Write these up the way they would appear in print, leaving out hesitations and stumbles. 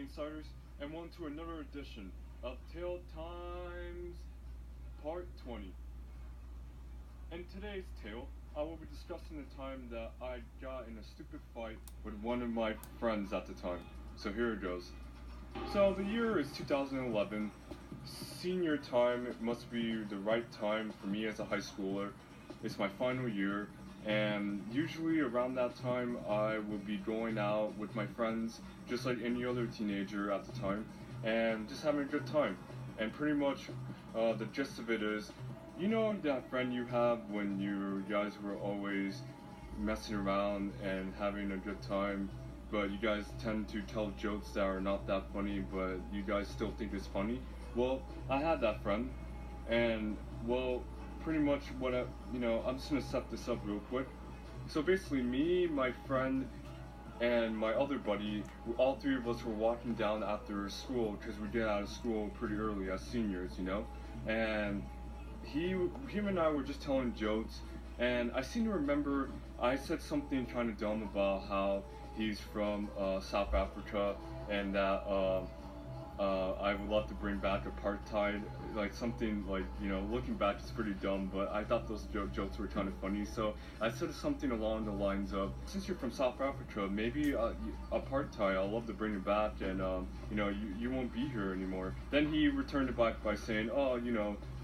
Hangsighters, and welcome to another edition of Tale Times Part 20. In today's tale, I will be discussing the time that I got in a stupid fight with one of my friends at the time. So here it goes. So the year is 2011. Senior time, it must be the right time for me as a high schooler. It's my final year, and usually around that time I would be going out with my friends just like any other teenager at the time and just having a good time. And pretty much the gist of it is, you know that friend you have when you guys were always messing around and having a good time, but you guys tend to tell jokes that are not that funny, but you guys still think it's funny? Well, I had that friend, and well, pretty much I'm just gonna set this up real quick. So basically, me, my friend, and my other buddy, all three of us were walking down after school because we get out of school pretty early as seniors, and him and I were just telling jokes, and I seem to remember I said something kind of dumb about how he's from South Africa and that I would love to bring back apartheid, like something like, looking back it's pretty dumb, but I thought those jokes were kind of funny. So I said something along the lines of, since you're from South Africa, maybe apartheid, I'll love to bring it back, and you won't be here anymore. Then he returned it back by saying, oh,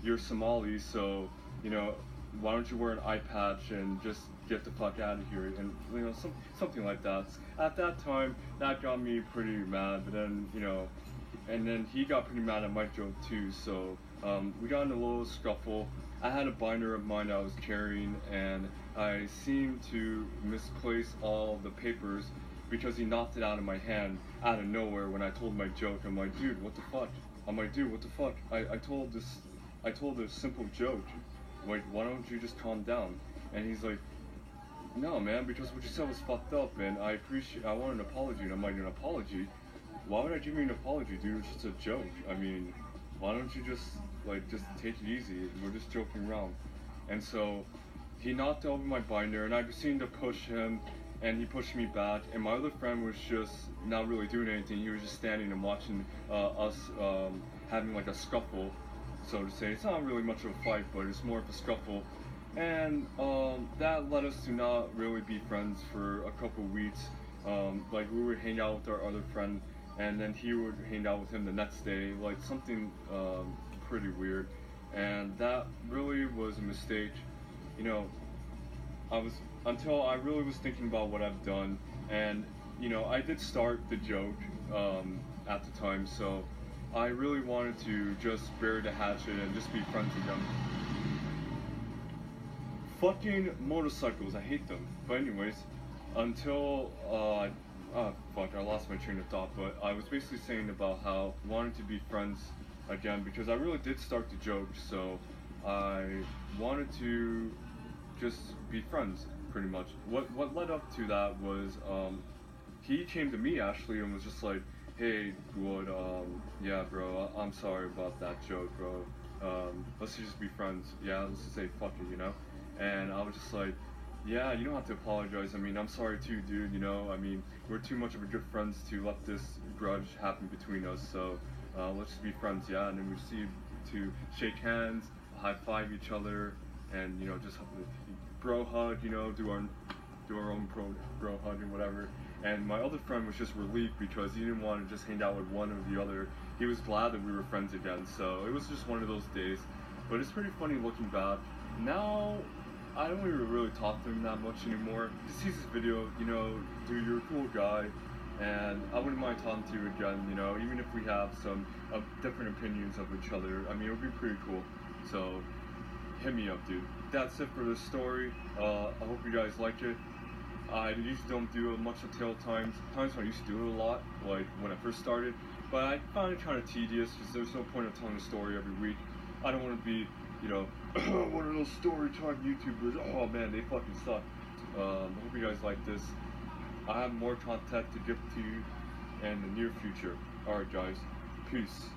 you're Somali, so why don't you wear an eye patch and just get the fuck out of here, and something like that. At that time, that got me pretty mad, but then and then he got pretty mad at my joke too, so we got in a little scuffle. I had a binder of mine I was carrying, and I seemed to misplace all the papers because he knocked it out of my hand out of nowhere when I told my joke. I'm like, dude, what the fuck? I told a simple joke. Like, why don't you just calm down? And he's like, no, man, because what you said was fucked up, and I want an apology. And I'm like, an apology? Why would I give you an apology, dude? It's just a joke. I mean, why don't you just take it easy? We're just joking around. And so he knocked over my binder, and I seemed to push him, and he pushed me back. And my other friend was just not really doing anything. He was just standing and watching us having like a scuffle, so to say. It's not really much of a fight, but it's more of a scuffle. And that led us to not really be friends for a couple weeks. Like, we would hang out with our other friend, and then he would hang out with him the next day, like something pretty weird. And that really was a mistake. Until I really was thinking about what I've done, and I did start the joke at the time, so I really wanted to just bury the hatchet and just be friends again. Fucking motorcycles, I hate them. But anyways, until I lost my train of thought, but I was basically saying about how I wanted to be friends again because I really did start the joke, so I wanted to just be friends, pretty much. What led up to that was he came to me actually and was just like, hey, Guled, yeah, bro, I'm sorry about that joke, bro. Let's just be friends. Yeah, let's just say fuck it, And I was just like, yeah, you don't have to apologize. I mean, I'm sorry too, dude, I mean, we're too much of a good friends to let this grudge happen between us, so let's just be friends, yeah? And then we proceed to shake hands, high-five each other, and, just bro hug, do our own bro hug and whatever. And my other friend was just relieved because he didn't want to just hang out with one or the other. He was glad that we were friends again, so it was just one of those days. But it's pretty funny looking back. Now, I don't even really talk to him that much anymore. He sees this video, dude, you're a cool guy, and I wouldn't mind talking to you again, even if we have some different opinions of each other. I mean, it would be pretty cool. So, hit me up, dude. That's it for this story. I hope you guys like it. I usually don't do much of tale times. Times when I used to do it a lot, like when I first started, but I found it kind of tedious because there's no point in telling a story every week. I don't want to be, one of those story time YouTubers. Oh man, they fucking suck. I hope you guys like this. I have more content to give to you in the near future. Alright guys, peace.